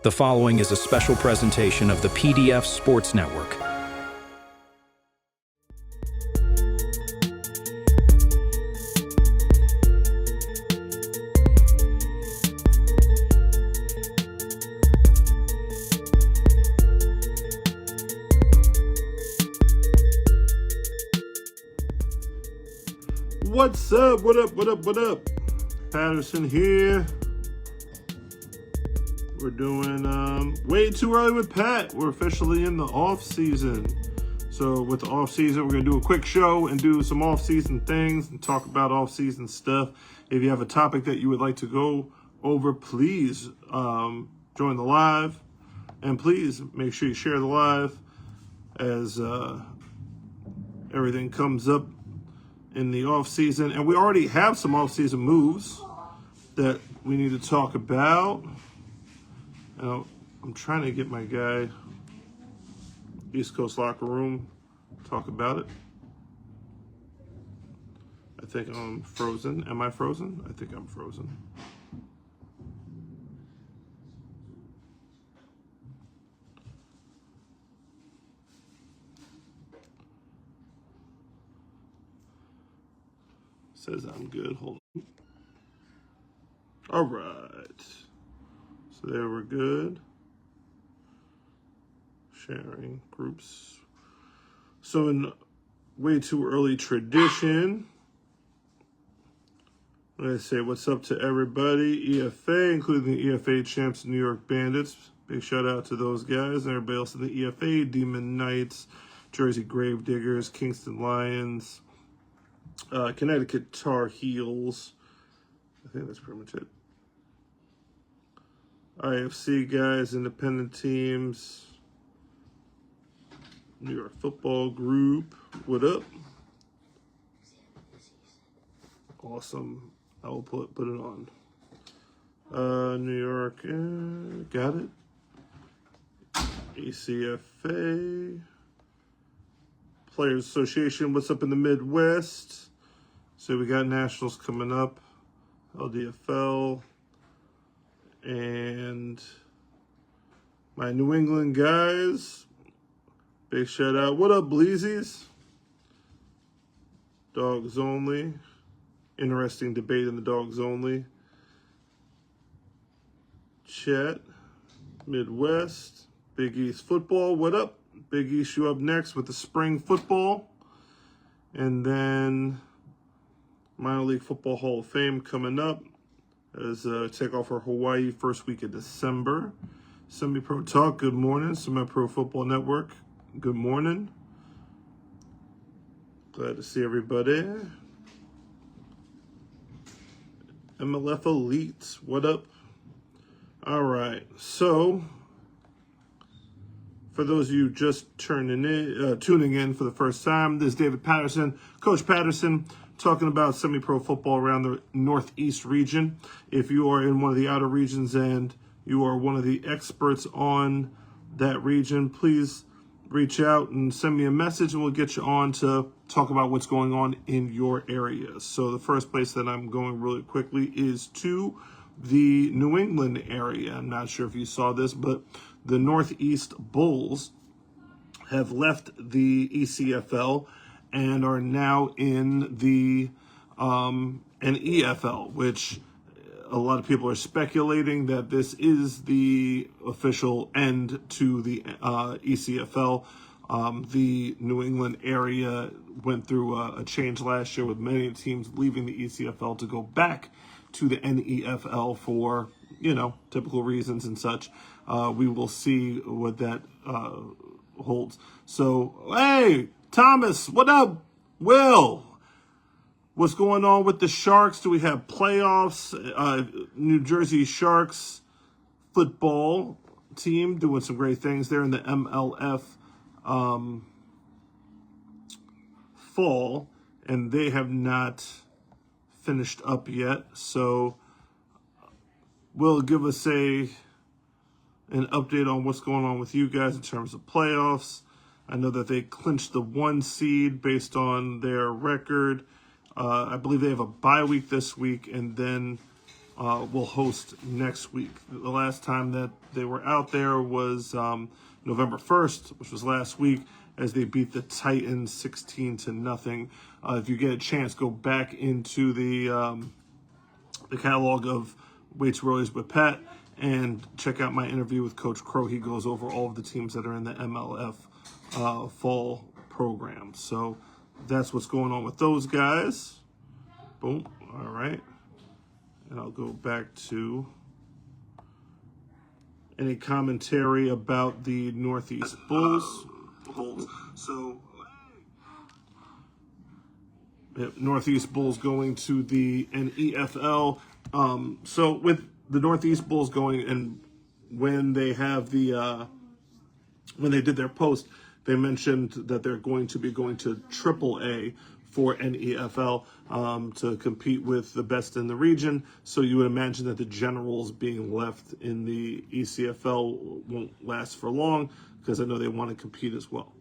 The following is a special presentation of the PDF Sports Network. What's up? What up? Patterson here. We're doing way too early with Pat. We're officially in the off season. So with the off season, we're gonna do a quick show and do some off season things and talk about off season stuff. If you have a topic that you would like to go over, please join the live, and please make sure you share the live as everything comes up in the off season. And we already have some off season moves that we need to talk about. Now, I'm trying to get my guy, East Coast Locker Room, talk about it. I think I'm frozen. Am I frozen? I think I'm frozen. Says I'm good. Hold on. All right. So there we're good. Sharing groups. So in way too early tradition, I say what's up to everybody. EFA, including the EFA champs, New York Bandits. Big shout out to those guys. Everybody else in the EFA, Demon Knights, Jersey Gravediggers, Kingston Lions, Connecticut Tar Heels. I think that's pretty much it. IFC guys, independent teams, New York Football Group. What up? Awesome. I will put it on. New York, got it. ACFA. Players Association, what's up in the Midwest? So we got Nationals coming up. LDFL. And my New England guys. Big shout out. What up, Bleezies? Dogs only. Interesting debate in the dogs only. Chat. Midwest. Big East football. What up? Big East, you up next with the spring football. And then Minor League Football Hall of Fame coming up as take off for Hawaii first week of December. Semipro Talk, good morning. Semipro Football Network, good morning. Glad to see everybody. MLF Elite, what up? All right, so for those of you just tuning in for the first time, this is David Patterson, Coach Patterson, talking about semi-pro football around the Northeast region. If you are in one of the outer regions and you are one of the experts on that region, please reach out and send me a message and we'll get you on to talk about what's going on in your area. So the first place that I'm going really quickly is to the New England area. I'm not sure if you saw this, but the Northeast Bulls have left the ECFL and are now in the EFL, which a lot of people are speculating that this is the official end to the ECFL. The New England area went through a change last year with many teams leaving the ECFL to go back to the NEFL for, typical reasons and such. We will see what that holds. So, hey, Thomas, what up? Will, what's going on with the Sharks? Do we have playoffs? New Jersey Sharks football team doing some great things there in the MLF fall, and they have not finished up yet. So Will, give us an update on what's going on with you guys in terms of playoffs. I know that they clinched the 1 seed based on their record. I believe they have a bye week this week, and then will host next week. The last time that they were out there was November 1st, which was last week, as they beat the Titans 16-0. If you get a chance, go back into the catalog of Waits Royals with Pat and check out my interview with Coach Crow. He goes over all of the teams that are in the MLF fall program. So that's what's going on with those guys. Boom. All right. And I'll go back to any commentary about the Northeast Bulls. So, Northeast Bulls going to the NEFL. So with the Northeast Bulls going, and when they have the when they did their post, they mentioned that they're going to be going to AAA for NEFL to compete with the best in the region. So you would imagine that the Generals being left in the ECFL won't last for long, because I know they want to compete as well.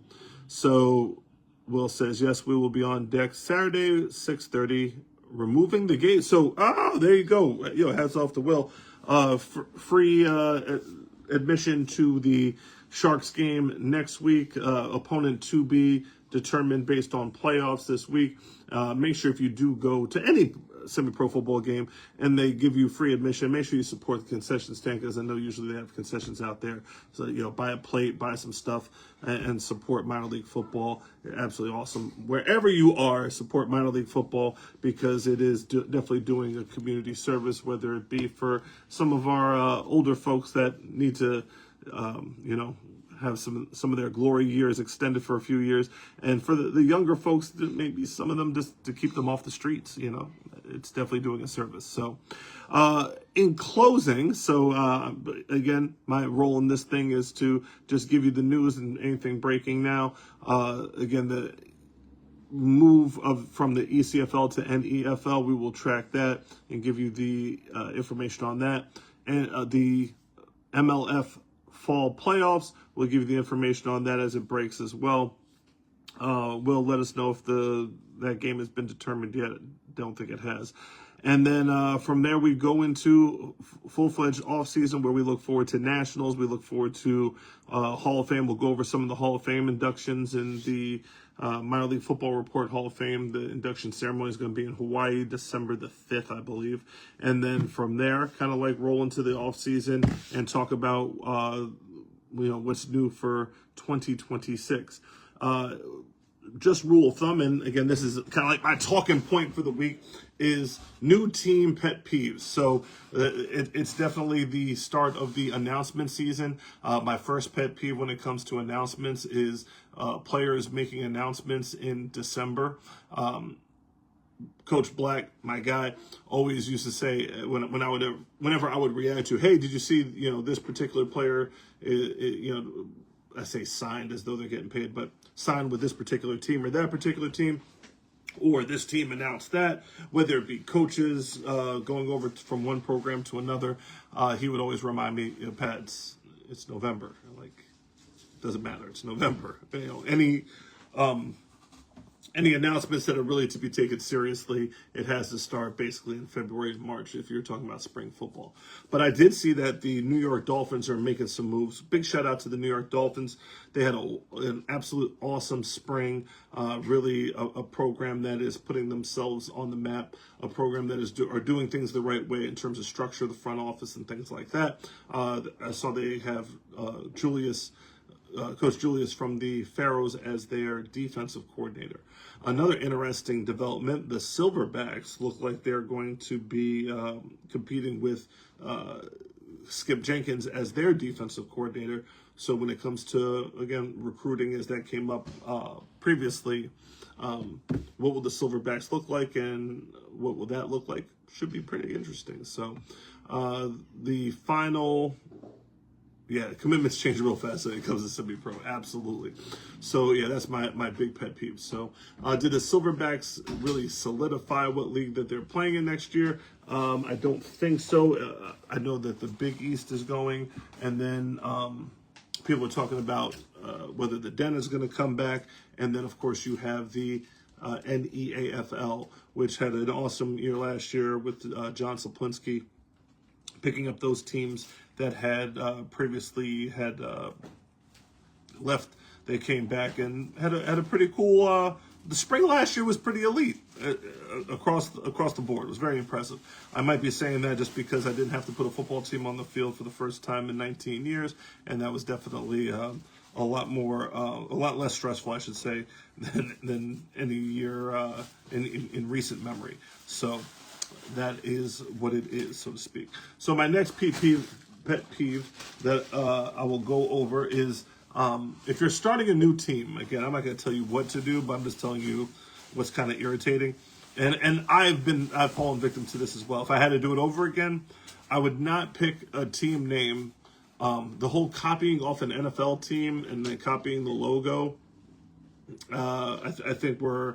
So Will says, yes, we will be on deck Saturday, 6:30, removing the gate. So, there you go. Hats off to Will. Free admission to the Sharks game next week. Opponent to be determined based on playoffs this week. Make sure if you do go to any semi-pro football game and they give you free admission, make sure you support the concession stand, because I know usually they have concessions out there. So, buy a plate, buy some stuff, and support minor league football. Absolutely awesome. Wherever you are, support minor league football, because it is definitely doing a community service, whether it be for some of our older folks that need to, have some of their glory years extended for a few years, and for the younger folks, maybe some of them just to keep them off the streets. It's definitely doing a service. So in closing, again, my role in this thing is to just give you the news and anything breaking now. Again, the move from the ECFL to NEFL, we will track that and give you the information on that. And the MLF fall playoffs, we'll give you the information on that as it breaks as well. Will let us know if that game has been determined yet. Don't think it has. And then from there, we go into full-fledged off-season, where we look forward to nationals. We look forward to Hall of Fame. We'll go over some of the Hall of Fame inductions in the Minor League Football Report Hall of Fame. The induction ceremony is going to be in Hawaii, December the 5th, I believe. And then from there, kind of like roll into the off-season and talk about what's new for 2026. Just rule of thumb, and again, this is kind of like my talking point for the week, is new team pet peeves. So it's definitely the start of the announcement season. My first pet peeve when it comes to announcements is players making announcements in December. Coach Black, my guy, always used to say whenever I would react to, hey, did you see this particular player? I say signed as though they're getting paid, but signed with this particular team or that particular team, or this team announced that, whether it be coaches going over from one program to another. He would always remind me, Pat, it's November. Doesn't matter. It's November. Any announcements that are really to be taken seriously, it has to start basically in February and March if you're talking about spring football. But I did see that the New York Dolphins are making some moves. Big shout out to the New York Dolphins. They had an absolute awesome spring, really a program that is putting themselves on the map, a program that are doing things the right way in terms of structure, the front office, and things like that. I saw they have Coach Julius from the Pharaohs as their defensive coordinator. Another interesting development, the Silverbacks look like they're going to be competing with Skip Jenkins as their defensive coordinator. So when it comes to, again, recruiting, as that came up previously, what will the Silverbacks look like and what will that look like? Should be pretty interesting. So the final... commitments change real fast when it comes to semi-pro. Absolutely. So, that's my big pet peeve. So, did the Silverbacks really solidify what league that they're playing in next year? I don't think so. I know that the Big East is going, and then people are talking about whether the Den is going to come back, and then, of course, you have the NEAFL, which had an awesome year last year with John Saplinski picking up those teams that had previously had left. They came back and had a pretty cool. The spring last year was pretty elite across the board. It was very impressive. I might be saying that just because I didn't have to put a football team on the field for the first time in 19 years, and that was definitely a lot less stressful, I should say, than any year in recent memory. So that is what it is, so to speak. So my next pet peeve that I will go over is if you're starting a new team. Again, I'm not going to tell you what to do, but I'm just telling you what's kind of irritating. And I've fallen victim to this as well. If I had to do it over again, I would not pick a team name. The whole copying off an NFL team and then copying the logo, I think we're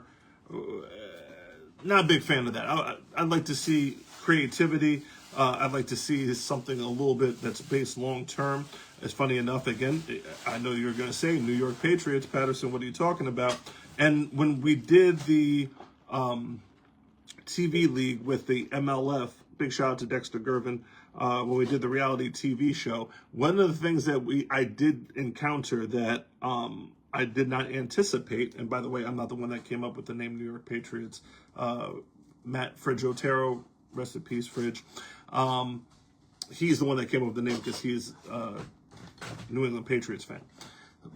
not a big fan of that. I'd like to see creativity. I'd like to see something a little bit that's based long term. It's funny enough, again, I know you're going to say New York Patriots, Patterson, what are you talking about? And when we did the TV league with the MLF, big shout out to Dexter Gervin, when we did the reality TV show, one of the things that I did encounter that I did not anticipate, and by the way, I'm not the one that came up with the name New York Patriots, Matt Fridge Otero, rest in peace, Fridge. He's the one that came up with the name because he's a New England Patriots fan.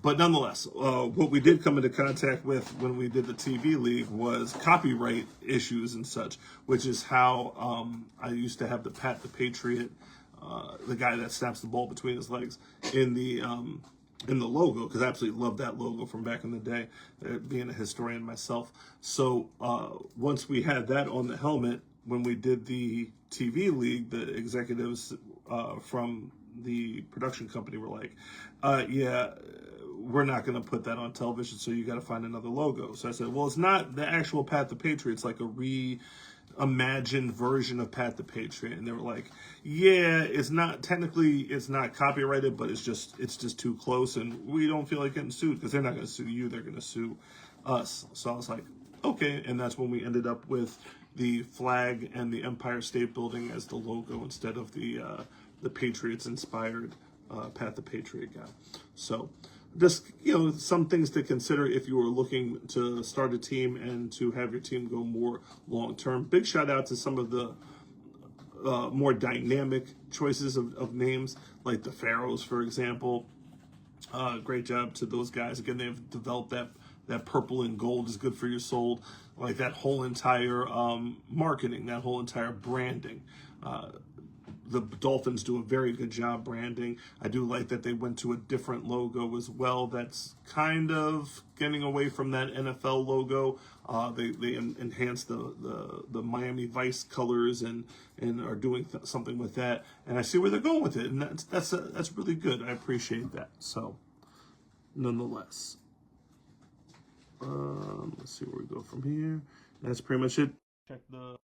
But nonetheless, what we did come into contact with when we did the TV league was copyright issues and such, which is how I used to have the Patt the Patriot, the guy that snaps the ball between his legs, in the logo, because I absolutely love that logo from back in the day, being a historian myself. So once we had that on the helmet, when we did the TV league, the executives from the production company were like, yeah, we're not going to put that on television, so you got to find another logo. So I said, well, it's not the actual Pat the Patriot. It's like a reimagined version of Pat the Patriot. And they were like, yeah, it's not copyrighted, but it's just too close, and we don't feel like getting sued, because they're not going to sue you. They're going to sue us. So I was like, okay. And that's when we ended up with the flag and the Empire State Building as the logo instead of the Patriots-inspired Pat the Patriot guy. So just, some things to consider if you were looking to start a team and to have your team go more long-term. Big shout out to some of the more dynamic choices of names, like the Pharaohs, for example. Great job to those guys. Again, they've developed that purple and gold is good for your soul. Like that whole entire marketing, that whole entire branding. The Dolphins do a very good job branding. I do like that they went to a different logo as well. That's kind of getting away from that NFL logo. They enhanced the Miami Vice colors and are doing something with that. And I see where they're going with it, and that's really good. I appreciate that. So, nonetheless, let's see where we go from here. That's pretty much it. Check to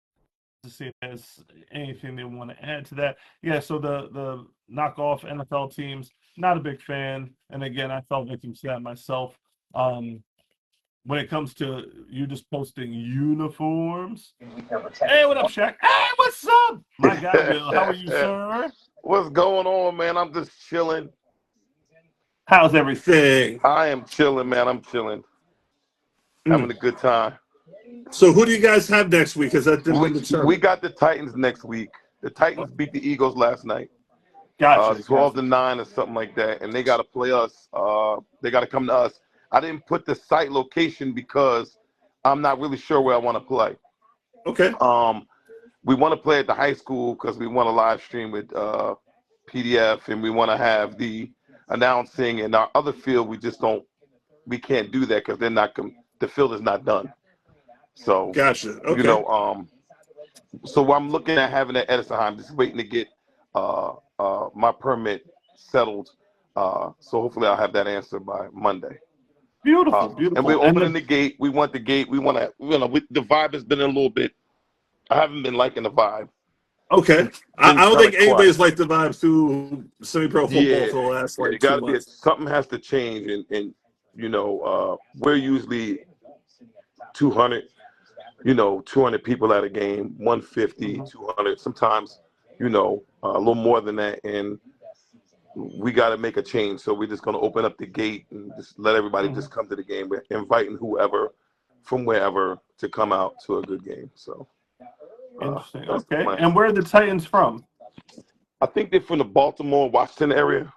see if there's anything they want to add to that. Yeah, so the knockoff NFL teams, not a big fan. And again, I felt victim to that myself. When it comes to you just posting uniforms. Hey, what up, Shaq? Hey, what's up? My guy, Will. How are you, sir? What's going on, man? I'm just chilling. How's everything? I am chilling, man. I'm chilling. Having a good time. So who do you guys have next week? Is that we got the Titans next week. The Titans beat the Eagles last night. Gotcha. 12-9 or something like that. And they got to play us. They got to come to us. I didn't put the site location because I'm not really sure where I want to play. Okay. We want to play at the high school because we want to live stream with PDF, and we want to have the announcing. And our other field, we can't do that because the field is not done. So, gotcha. Okay. So I'm looking at having it at Edisonheim, just waiting to get my permit settled. So hopefully I'll have that answer by Monday. Beautiful. And we're opening the gate. We want the gate. We want to, the vibe has been a little bit, I haven't been liking the vibe. Okay. I don't think anybody's liked the vibe through semi-pro football for the last 2 months. Something has to change. And we're usually 200 people at a game, 150, 200. Sometimes, a little more than that, and we got to make a change. So we're just going to open up the gate and just let everybody just come to the game. We're inviting whoever from wherever to come out to a good game. So Interesting. that's the Okay. plan. And where are the Titans from? I think they're from the Baltimore, Washington area.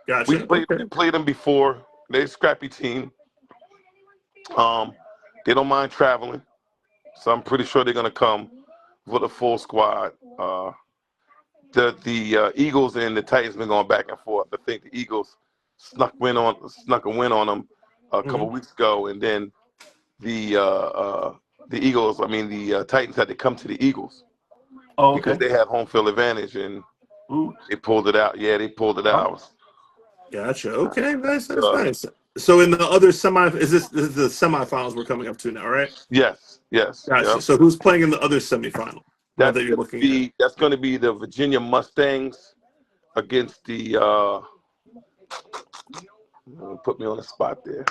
Gotcha. We played them before. They're a scrappy team. They don't mind traveling, so I'm pretty sure they're going to come with a full squad. The Eagles and the Titans been going back and forth. I think the Eagles snuck a win on them a couple weeks ago, and then the Titans had to come to the Eagles because they had home field advantage, and they pulled it out. Yeah, they pulled it out. Gotcha. Okay, nice. So in the other this is the semifinals we're coming up to now, right? Yes. Gotcha. Yep. So who's playing in the other semifinal? That's going to be the Virginia Mustangs against the. Put me on the spot there.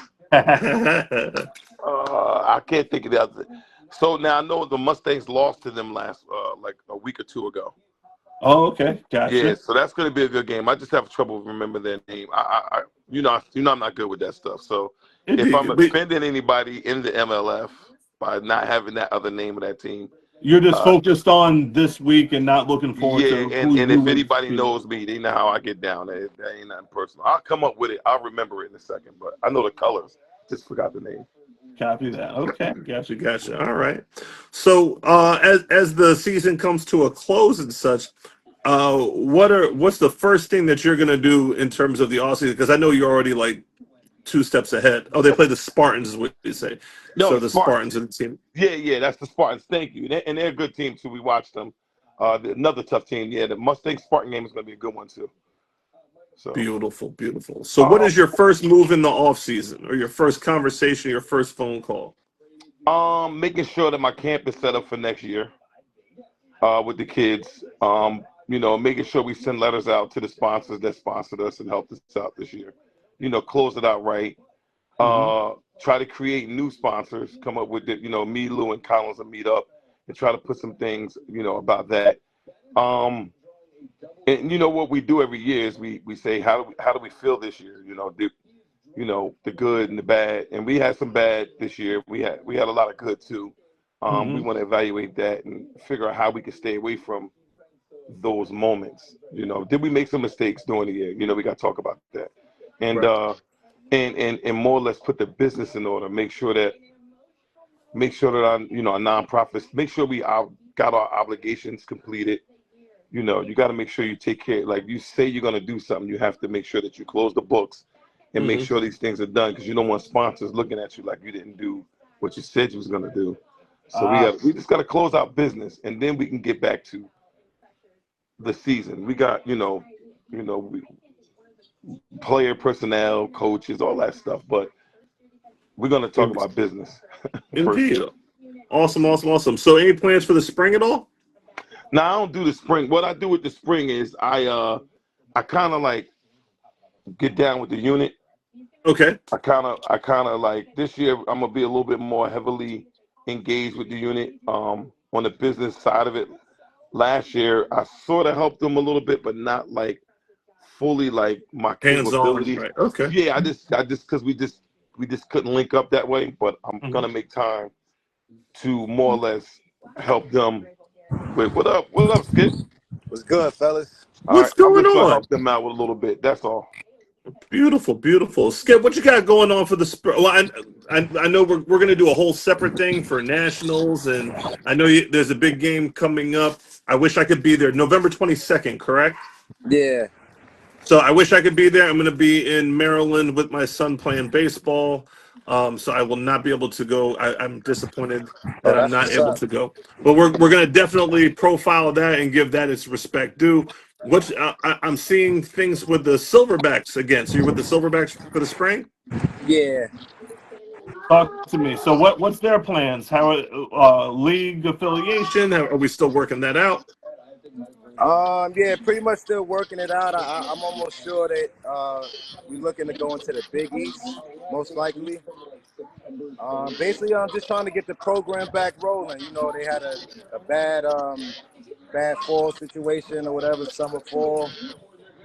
I can't think of the other. So now I know the Mustangs lost to them last like a week or two ago. Oh, okay, gotcha. Yeah, so that's going to be a good game. I just have trouble remembering their name. I'm not good with that stuff. So if I'm offending anybody in the MLF by not having that other name of that team, you're just focused on this week and not looking forward to and if anybody knows me, they know how I get down. That ain't nothing personal. I'll come up with it. I'll remember it in a second, but I know the colors. Just forgot the name. Copy that. Okay. Gotcha. All right. So as the season comes to a close and such, what's the first thing that you're gonna do in terms of the offseason? Because I know you're already like 2 steps ahead. Oh, they play the Spartans, is what you say. No, so the Spartans and the team. Yeah, that's the Spartans. Thank you. And they're a good team too. We watched them. Another tough team. Yeah, the Mustang Spartan game is going to be a good one too. So Beautiful. So what is your first move in the off season, or your first conversation, your first phone call? Making sure that my camp is set up for next year with the kids. Making sure we send letters out to the sponsors that sponsored us and helped us out this year. Close it out right. Try to create new sponsors, come up with it, me, Lou, and Collins will meet up and try to put some things, about that. And what we do every year is we say, how do we feel this year? The good and the bad. And we had some bad this year. We had a lot of good too. We want to evaluate that and figure out how we can stay away from those moments. Did we make some mistakes during the year? We got to talk about that. And Right. And more or less put the business in order. Make sure that our nonprofits. Make sure we got our obligations completed. You got to make sure you take care. Like you say you're gonna do something, you have to make sure that you close the books and make sure these things are done, because you don't want sponsors looking at you like you didn't do what you said you was gonna do. So we just got to close out business, and then we can get back to the season. We got player personnel, coaches, all that stuff, but we're going to talk about business. Indeed. Awesome. So any plans for the spring at all? Now, I don't do the spring. What I do with the spring is I kind of like get down with the unit. Okay. I kind of like this year I'm going to be a little bit more heavily engaged with the unit on the business side of it. Last year I sort of helped them a little bit, but not like fully like my capability. Right. Okay. Yeah, I just because we just couldn't link up that way. But I'm gonna make time to more or less help them with what up, Skip? What's good, fellas? What's going I'm just gonna on? help them out with a little bit. That's all. Beautiful. Skip, what you got going on for the spring? Well, I know we're gonna do a whole separate thing for nationals, and I know there's a big game coming up. I wish I could be there, November 22nd, correct? Yeah. So I wish I could be there. I'm going to be in Maryland with my son playing baseball. So I will not be able to go. I'm disappointed that I'm not able to go. But we're going to definitely profile that and give that its respect due. I'm seeing things with the Silverbacks again. So you're with the Silverbacks for the spring? Yeah. Talk to me. So what's their plans? How league affiliation? Are we still working that out? Yeah, pretty much still working it out. I'm almost sure that we're looking to go into the Big East, most likely. Basically, I'm just trying to get the program back rolling. They had a bad bad fall situation or whatever, summer fall.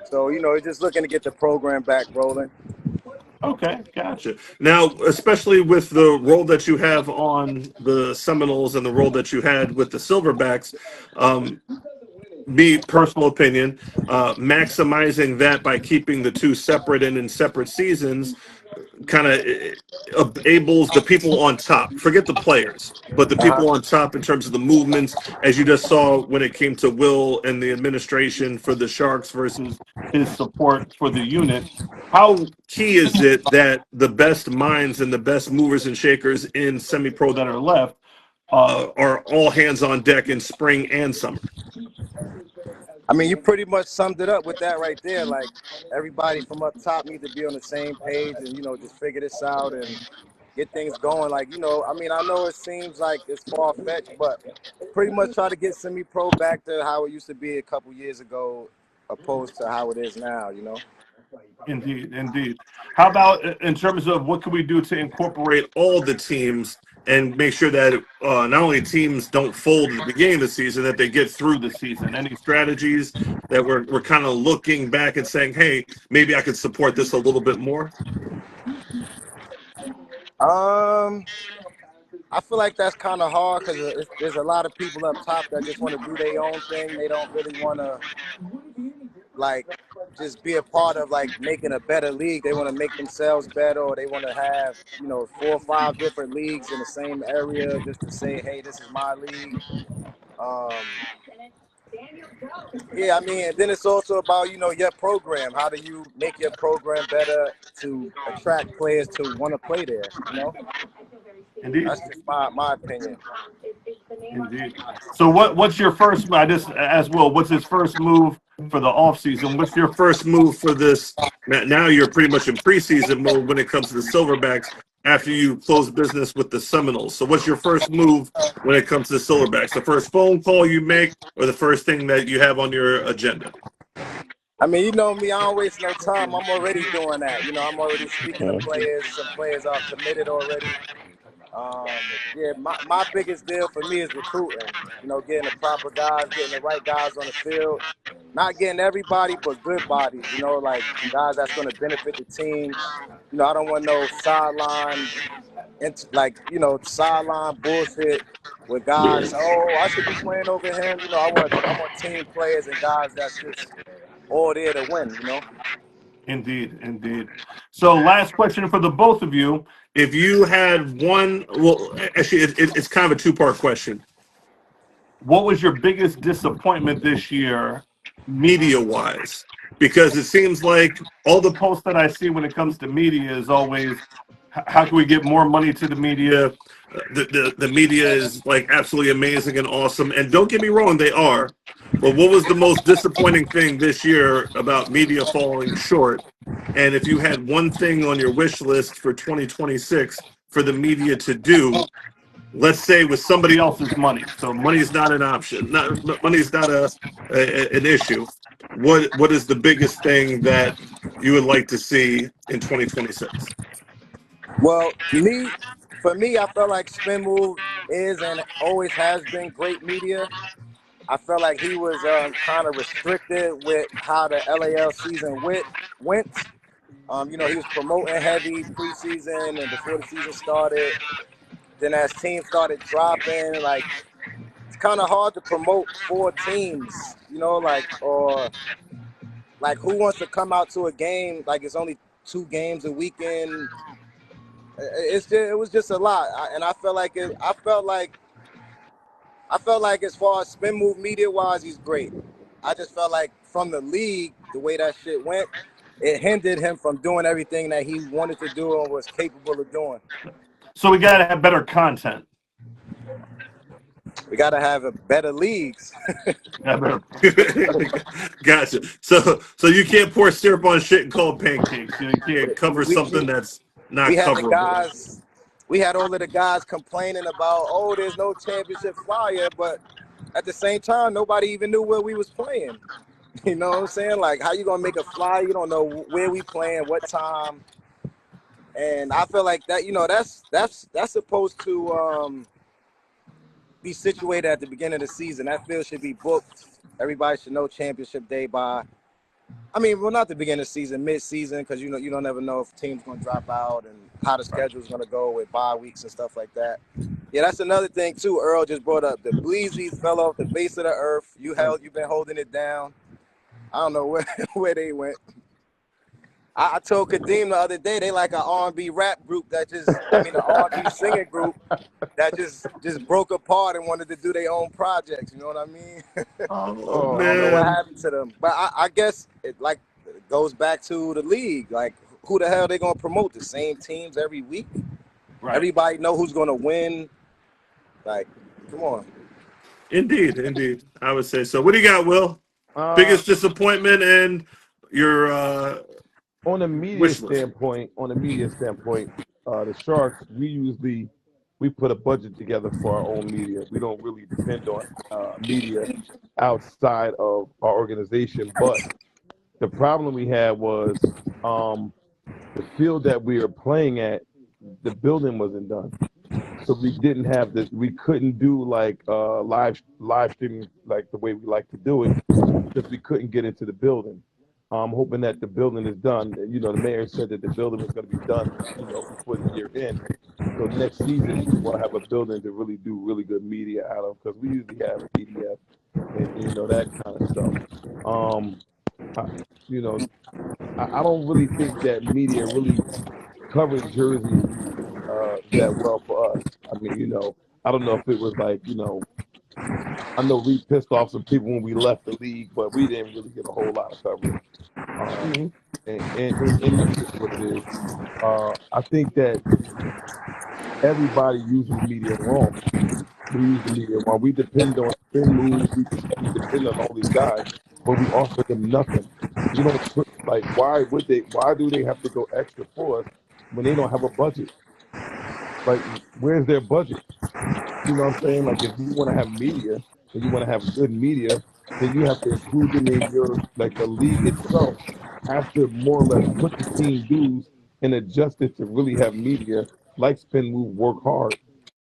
So, it's just looking to get the program back rolling. Okay, gotcha. Now, especially with the role that you have on the Seminoles and the role that you had with the Silverbacks, me personal opinion, maximizing that by keeping the two separate and in separate seasons kind of enables the people on top. Forget the players, but the people on top in terms of the movements, as you just saw when it came to Will and the administration for the Sharks versus His support for the unit. how key is it that the best minds and the best movers and shakers in semi-pro That are left. are all hands on deck in spring and summer? I mean, you pretty much summed it up with that right there. Like, everybody from up top needs to be on the same page and, just figure this out and get things going. Like, I mean, I know it seems like it's far-fetched, but pretty much try to get semi-pro back to how it used to be a couple years ago opposed to how it is now, Indeed, indeed. How about in terms of what can we do to incorporate All the teams and make sure that not only teams don't fold at the beginning of the season, that they get through the season. Any strategies that we're kind of looking back and saying, hey, maybe I could support this a little bit more? I feel like that's kind of hard because there's a lot of people up top that just want to do their own thing. They don't really want to, like, just be a part of, like, making a better league. They want to make themselves better, or they want to have, 4 or 5 different leagues in the same area just to say, hey, this is my league. Yeah, I mean, and then it's also about, your program. How do you make your program better to attract players to want to play there, Indeed. That's just my opinion. Indeed. So what's your first? I just asked Will. What's his first move for the off season? What's your First move for this, now you're pretty much in preseason mode when it comes to the Silverbacks after you close business with the Seminoles. So what's your first move when it comes to the Silverbacks? The first phone call you make or the first thing that you have on your agenda? I mean, you know me, I don't waste no time. I'm already doing that. I'm already speaking to players. Some players are committed already. Yeah, my biggest deal for me is recruiting. Getting the proper guys, getting the right guys on the field. Not getting everybody, but good bodies, like guys that's going to benefit the team. I don't want no sideline, sideline bullshit with guys. Oh, I should be playing over him. I want team players and guys that's just all there to win. Indeed, indeed. So last question for the both of you. If you had one, well, actually, it's kind of a two-part question. What was your biggest disappointment this year, Media-wise? Because it seems like all the posts that I see when it comes to media is always, how can we get more money to the media? the media is like absolutely amazing and awesome. And don't get me wrong, they are. But what was the most disappointing thing this year about media falling short? And if you had one thing on your wish list for 2026 for the media to do, let's say with somebody else's money, so money is not an option, money is not an issue. What is the biggest thing that you would like to see in 2026? Well, for me, I felt like Spin Move is and always has been great media. I felt like he was kind of restricted with how the LAL season went. He was promoting heavy preseason and before the season started. Then as teams started dropping, like, it's kind of hard to promote 4 teams, or like who wants to come out to a game like it's only 2 games a weekend. It was just a lot, and I felt like as far as Spin Move media wise, he's great. I just felt like from the league, the way that shit went, it hindered him from doing everything that he wanted to do and was capable of doing. So we got to have better content. We got to have better leagues. Gotcha. So you can't pour syrup on shit and call it pancakes. You can't cover something that's not coverable. We had all of the guys complaining about, oh, there's no championship flyer, but at the same time, nobody even knew where we was playing. You know what I'm saying? Like, how you gonna make a flyer? You don't know where we playing, what time. And I feel like that, that's supposed to be situated at the beginning of the season. That field should be booked. Everybody should know championship day by. I mean, well, not the beginning of the season, mid-season, because you don't ever know if teams going to drop out and how the schedule is going to go with bye weeks and stuff like that. Yeah, that's another thing too. Earl just brought up the Bleezy fell off the base of the earth. You've been holding it down. I don't know where they went. I told Kadeem the other day they like an R&B rap group an R&B singing group that just broke apart and wanted to do their own projects. You know what I mean? Oh I don't know what man. happened to them, but I guess it goes back to the league. Like, who the hell they gonna promote? The same teams every week? Right. Everybody know who's gonna win. Like, come on. Indeed. I would say so. What do you got, Will? Biggest disappointment and your on a media wish list. standpoint, the Sharks, we put a budget together for our own media. We don't really depend on media outside of our organization. But the problem we had was the field that we were playing at, the building wasn't done. So we didn't have this. We couldn't do like live streaming like the way we like to do it because we couldn't get into the building. I'm hoping that the building is done. You know, the mayor said that the building was going to be done, before the year end. So next season we'll have a building to really do really good media out of, because we usually have PDF and that kind of stuff. I don't really think that media really covered Jersey that well for us. I mean, I don't know if it was like, I know we pissed off some people when we left the league, but we didn't really get a whole lot of coverage. And that's just what it is. I think that everybody uses media wrong. We use the media wrong. We depend on spin moves. We depend on all these guys, but we offer them nothing. You don't put, like, why do they have to go extra for us when they don't have a budget? Like, where's their budget? You know what I'm saying? Like, if you want to have media and you want to have good media, then you have to include them in the league itself has to more or less put the team dues and adjust it to really have media like Spin Move work hard.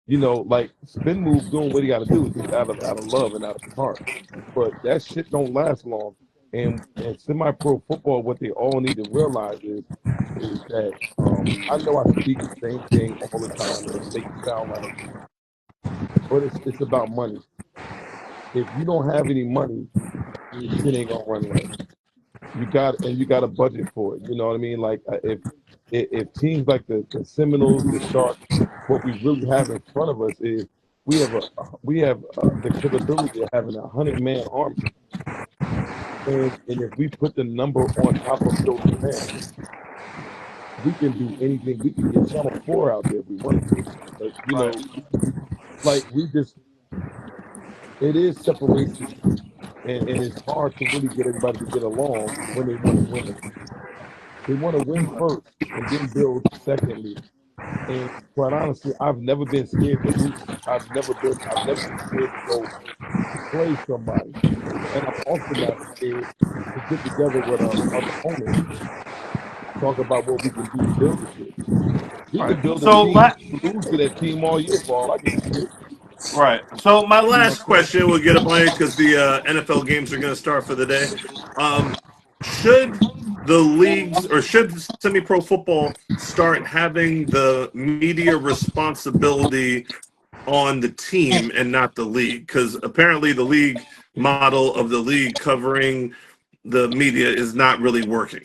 Like Spin Move doing what he got to do is just out of love and out of his heart. But that shit don't last long. And semi-pro football, what they all need to realize is that I know I speak the same thing all the time and make it sound like, but it's about money. If you don't have any money, your shit ain't gonna run right. You got a budget for it. You know what I mean? Like if teams like the Seminoles, the Sharks, what we really have in front of us is we have the capability of having 100-man army. And if we put the number on top of those men, we can do anything. We can get Channel 4 out there if we want to. But, it is separation. And it's hard to really get everybody to get along when they want to win. They want to win first and then build secondly. And quite honestly, I've never been scared to lose. I've never been scared to go play somebody. And I'm also not scared to get together with our opponents, talk about what we can do to build the shit. We can build a team and lose to that team all year for all I give a shit. Right. So my last question, we'll get up on it because the NFL games are going to start for the day. Should the leagues or should semi-pro football start having the media responsibility on the team and not the league? Because apparently the league model of the league covering the media is not really working.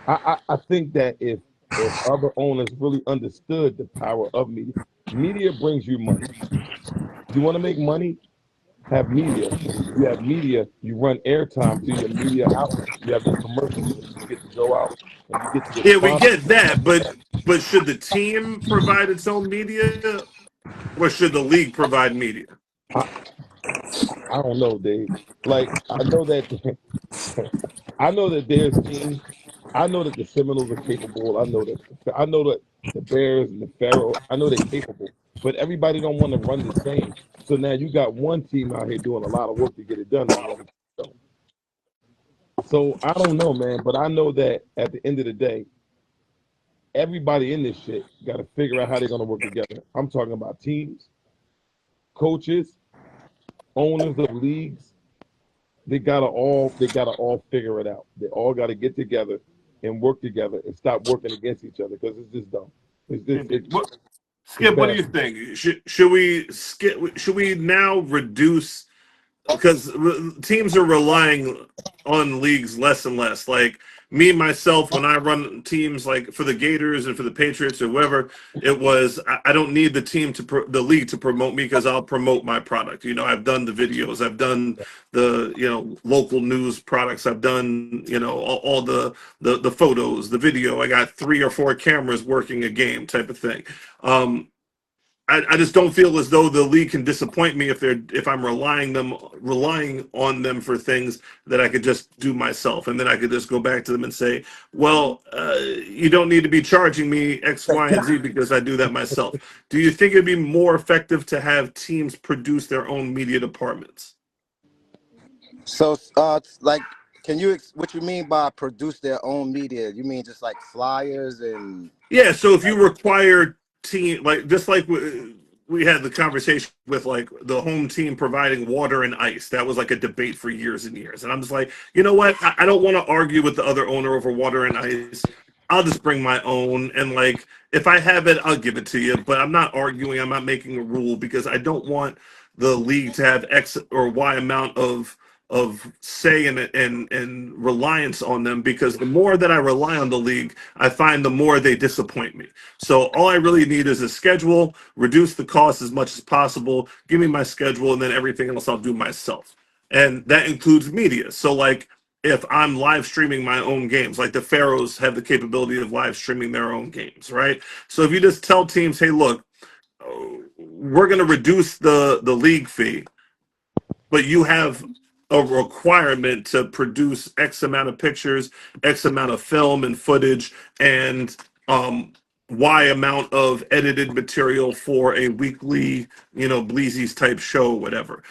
I think that if other owners really understood the power of media brings you money. You want to make money? Have media. You have media, you run airtime to your media outlet. You have the commercials, and you get to go out and you get to get we get that, but should the team provide its own media, or should the league provide media? I don't know, Dave. Like I know that there's teams. I know that the Seminoles are capable. I know that the Bears and the Pharaoh. I know they're capable, but everybody don't want to run the same. So now you got one team out here doing a lot of work to get it done, and the other don't. So I don't know, man, but I know that at the end of the day, everybody in this shit got to figure out how they're going to work together. I'm talking about teams. coaches, owners of leagues, they gotta all figure it out. They all gotta get together and work together and stop working against each other because it's just dumb. It's just Skip, what do bad. you think? Should we skip? Should we now reduce because teams are relying on leagues less and less. Like me myself, when I run teams like for the Gators and for the Patriots or whoever, it was I don't need the team to the league to promote me because I'll promote my product. You know, I've done the videos, I've done the local news products, I've done all the photos, the video. I got 3 or 4 cameras working a game type of thing. I just don't feel as though the league can disappoint me if I'm relying on them for things that I could just do myself, and then I could just go back to them and say, well, you don't need to be charging me X, Y, and Z because I do that myself. Do you think it'd be more effective to have teams produce their own media departments? So, like, can you what you mean by produce their own media? You mean just like flyers and? Yeah. So if you require team just like we had the conversation with like the home team providing water and ice, that was like a debate for years and years, and I'm just like, you know what, I don't want to argue with the other owner over water and ice. I'll just bring my own, and like if I have it, I'll give it to you, but I'm not arguing, I'm not making a rule because I don't want the league to have X or Y amount of say and reliance on them, because the more that I rely on the league, I find the more they disappoint me. So all I really need is a schedule, reduce the cost as much as possible, give me my schedule, and then everything else I'll do myself. And that includes media. So like if I'm live streaming my own games, like the Pharaohs have the capability of live streaming their own games, right? So if you just tell teams, hey, look, we're going to reduce the league fee, but you have a requirement to produce X amount of pictures, X amount of film and footage, and Y amount of edited material for a weekly, Bleezy's type show, whatever.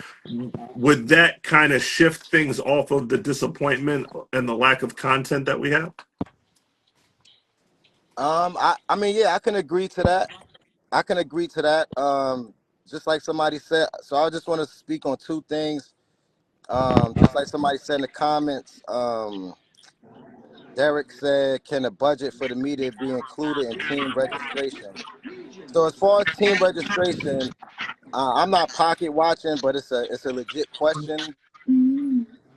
Would that kind of shift things off of the disappointment and the lack of content that we have? I mean, yeah, I can agree to that. Just like somebody said, so I just want to speak on 2 things. Just like somebody said in the comments, Derek said, can the budget for the media be included in team registration? So as far as team registration, I'm not pocket watching, but it's a legit question.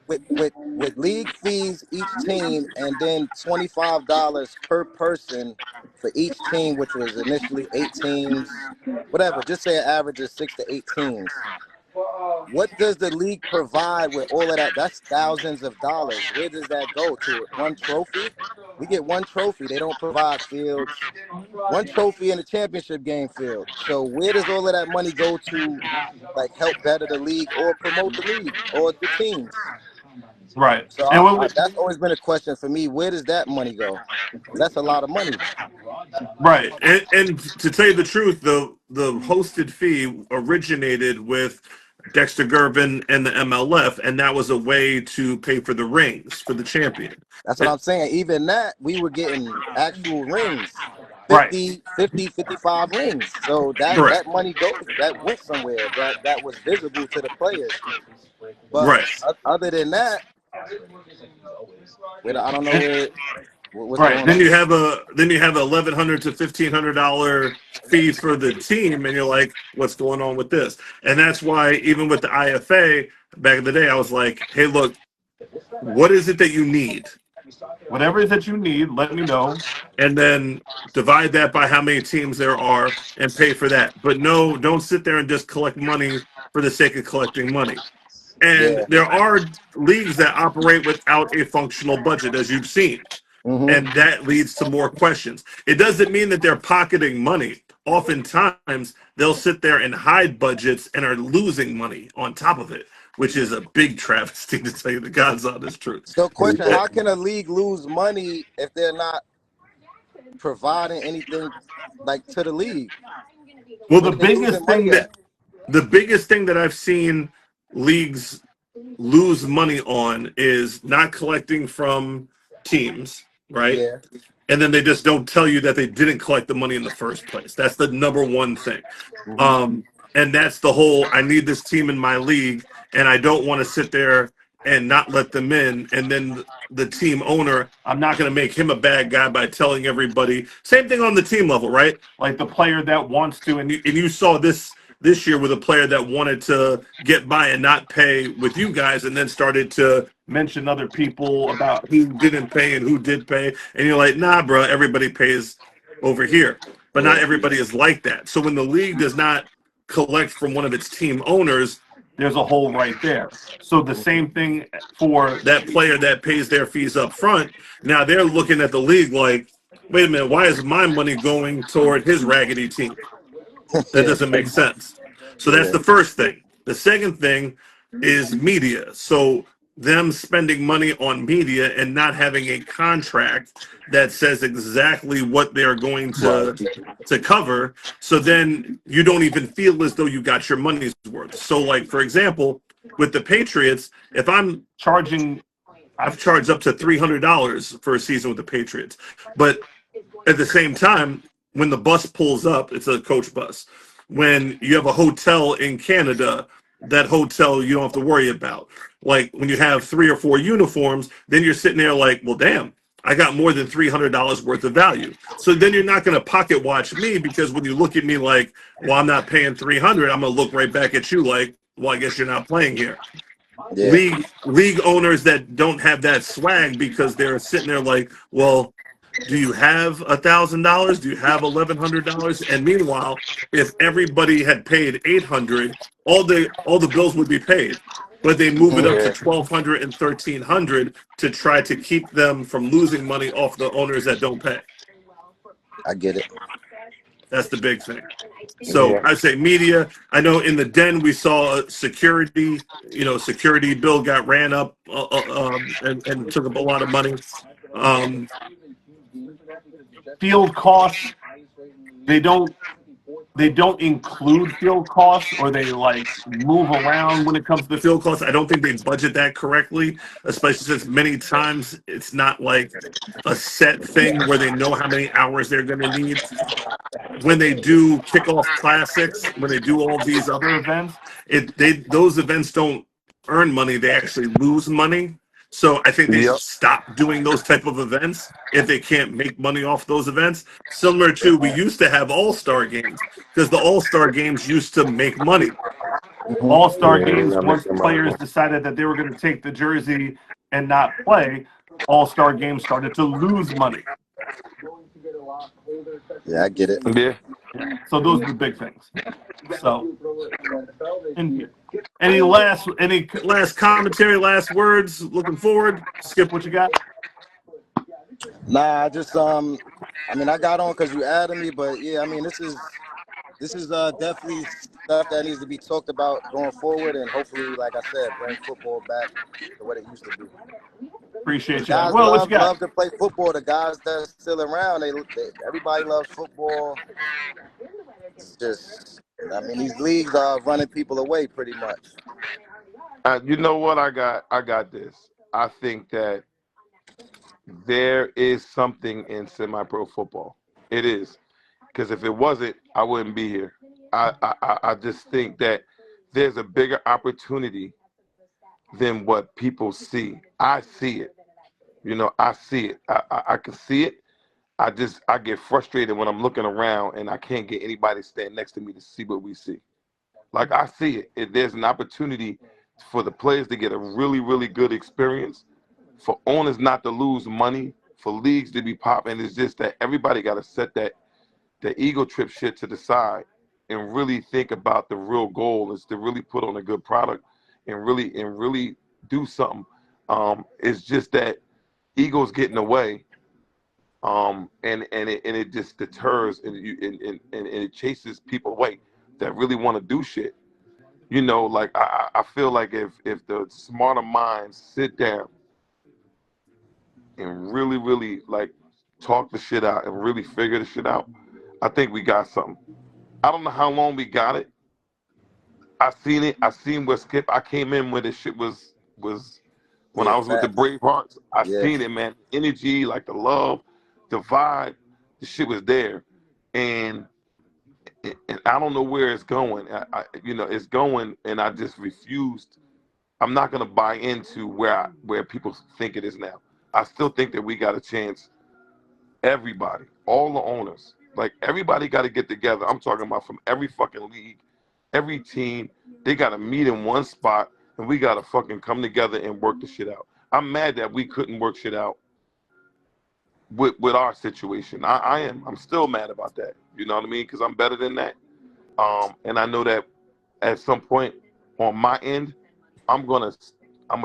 With league fees each team, and then $25 per person for each team, which was initially 8 teams, whatever. Just say an average of 6 to 8 teams. What does the league provide with all of that? That's thousands of dollars. Where does that go to? 1 trophy? We get 1 trophy. They don't provide fields. 1 trophy in the championship game field. So where does all of that money go to, like help better the league or promote the league or the teams? Right. So And that's always been a question for me. Where does that money go? Because that's a lot of money. right. And to tell you the truth, the hosted fee originated with Dexter Gervin and the MLF, and that was a way to pay for the rings for the champion. That's what I'm saying. Even that, we were getting actual rings. Right. 55 rings. So that money that went somewhere. That was visible to the players. But right. Other than that, I don't know what's right. going Then on. you have $1,100 to $1,500 fee for the team, and you're like, what's going on with this? And that's why even with the IFA back in the day, I was like, hey, look, what is it that you need? Whatever it is that you need, let me know, and then divide that by how many teams there are and pay for that. But no, don't sit there and just collect money for the sake of collecting money. And there are leagues that operate without a functional budget, as you've seen. Mm-hmm. And that leads to more questions. It doesn't mean that they're pocketing money. Oftentimes, they'll sit there and hide budgets and are losing money on top of it, which is a big travesty, to tell you the God's honest truth. So question, how can a league lose money if they're not providing anything like to the league? Well, the biggest thing that I've seen leagues lose money on is not collecting from teams, right? Yeah. And then they just don't tell you that they didn't collect the money in the first place. That's the number one thing. And that's the whole, I need this team in my league, and I don't want to sit there and not let them in. And then the team owner, I'm not going to make him a bad guy by telling everybody. Same thing on the team level, right? Like the player that wants to, and you saw this year with a player that wanted to get by and not pay with you guys, and then started to mention other people about who didn't pay and who did pay. And you're like, nah, bro, everybody pays over here. But not Yeah. everybody is like that. So when the league does not collect from one of its team owners, there's a hole right there. So the same thing for that player that pays their fees up front. Now they're looking at the league like, wait a minute, why is my money going toward his raggedy team? That doesn't make sense. So that's Yeah. the first thing. The second thing is media. So them spending money on media and not having a contract that says exactly what they're going to cover. So then you don't even feel as though you got your money's worth. So like, for example, with the Patriots, if I've charged up to $300 for a season with the Patriots. But at the same time, when the bus pulls up, it's a coach bus. When you have a hotel in Canada, that hotel you don't have to worry about. Like when you have 3 or 4 uniforms, then you're sitting there like, well, damn, I got more than $300 worth of value. So then you're not going to pocket watch me, because when you look at me like, well, I'm not paying 300, I'm going to look right back at you like, well, I guess you're not playing here. Yeah. League owners that don't have that swag, because they're sitting there like, well, do you have $1,000? Do you have $1,100? And meanwhile, if everybody had paid $800, all the bills would be paid. But they move it up to $1,200 and $1,300 to try to keep them from losing money off the owners that don't pay. I get it. That's the big thing. So I say media. I know in the Den we saw security. Security bill got ran up and took up a lot of money. Field costs, they don't include field costs, or they like move around when it comes to the field costs. I don't think they budget that correctly, especially since many times it's not like a set thing where they know how many hours they're going to need. When they do kickoff classics, when they do all these other events, those events don't earn money, they actually lose money. So I think they should stop doing those type of events if they can't make money off those events. Similar to, we used to have all-star games, because the all-star games used to make money. All-star games, once players decided that they were going to take the jersey and not play, all-star games started to lose money. Yeah, I get it. Yeah. So those are the big things. So, any last commentary, last words? Looking forward. Skip, what you got? Nah, I just I mean, I got on because you added me, but yeah, I mean, this is definitely stuff that needs to be talked about going forward, and hopefully, like I said, bring football back to what it used to be. Appreciate you. Guys Well, what you got? love to play football. The guys that's still around, everybody loves football. It's just, I mean, these leagues are running people away pretty much. You know what? I got this. I think that there is something in semi-pro football. It is, because if it wasn't, I wouldn't be here. I just think that there's a bigger opportunity than what people see. I see it. I see it. I can see it. I get frustrated when I'm looking around and I can't get anybody to stand next to me to see what we see. Like, I see it. There's an opportunity for the players to get a really, really good experience, for owners not to lose money, for leagues to be popping. It's just that everybody got to set that ego trip shit to the side and really think about the real goal is to really put on a good product and really do something. It's just that ego's getting away, and it just deters and it chases people away that really want to do shit. Like I feel like if the smarter minds sit down and really like talk the shit out and really figure the shit out, I think we got something. I don't know how long we got it. I seen it. I seen where Skip. I came in when this shit was when I was with the Bravehearts. I seen it, man. Energy, like the love, the vibe, the shit was there, and and I don't know where it's going. It's going, and I just refused. I'm not gonna buy into where people think it is now. I still think that we got a chance. Everybody, all the owners, like everybody, got to get together. I'm talking about from every fucking league, every team. They got to meet in one spot, and we got to fucking come together and work the shit out. I'm mad that we couldn't work shit out with our situation. I'm still mad about that. You know what I mean? Because I'm better than that. And I know that at some point on my end, I'm gonna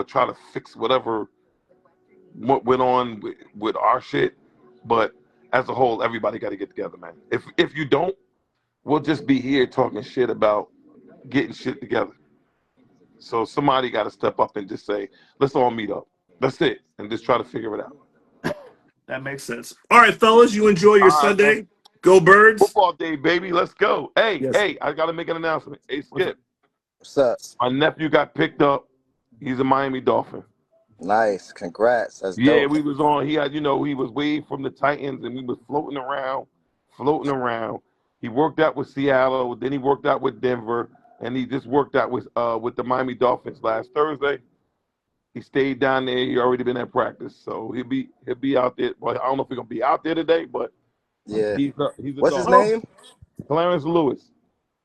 try to fix whatever what went on with our shit. But as a whole, everybody got to get together, man. If you don't, we'll just be here talking shit about getting shit together. So somebody got to step up and just say, let's all meet up. That's it, and just try to figure it out. That makes sense. All right, fellas, you enjoy your All right, Sunday. man. Go Birds. Football day, baby. Let's go. Hey, Yes. I got to make an announcement. Hey, Skip. What's up? My nephew got picked up. He's a Miami Dolphin. Nice. Congrats. That's Yeah, dope. we was on. He had, he was way from the Titans, and we was floating around. He worked out with Seattle, then he worked out with Denver, and he just worked out with the Miami Dolphins last Thursday. He stayed down there. He already been at practice, so he'll be out there. Well, I don't know if he's gonna be out there today, but Yeah. he's a What's his Dolphin. name? Clarence Lewis.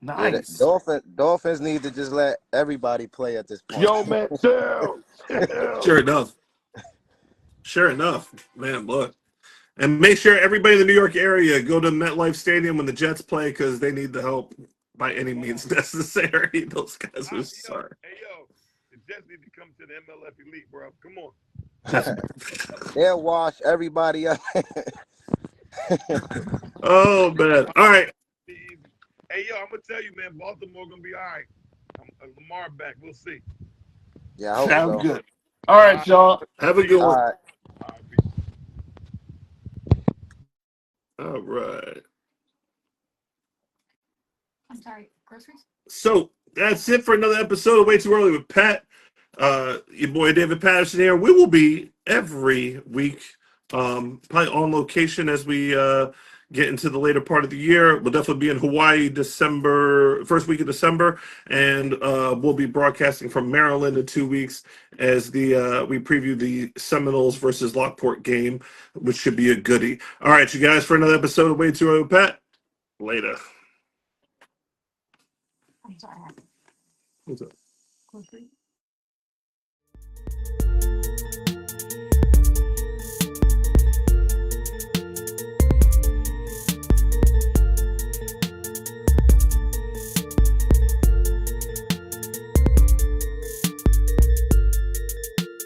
Yeah, Nice. Dolphins need to just let everybody play at this point. Yo, man, chill. Sure enough, man. Look, and make sure everybody in the New York area go to MetLife Stadium when the Jets play because they need the help by any means necessary. Those guys are sorry. Hey, yo, the Jets need to come to the MLS Elite, bro. Come on. They'll wash everybody up. Oh man! All right. Hey, yo, I'm gonna tell you, man, Baltimore gonna be all right. Lamar back. We'll see. Yeah, I hope Sounds so. good. All right, y'all. Have a good All one. right. All right. I'm sorry, groceries? So that's it for another episode of Way Too Early with Pat. Your boy David Patterson here. We will be every week, probably on location as we get into the later part of the year. We'll definitely be in Hawaii first week of December, and we'll be broadcasting from Maryland in 2 weeks as we preview the Seminoles versus Lockport game, which should be a goodie. All right, you guys, for another episode of Way Too Early with Pat. Later. I'm sorry. What's up?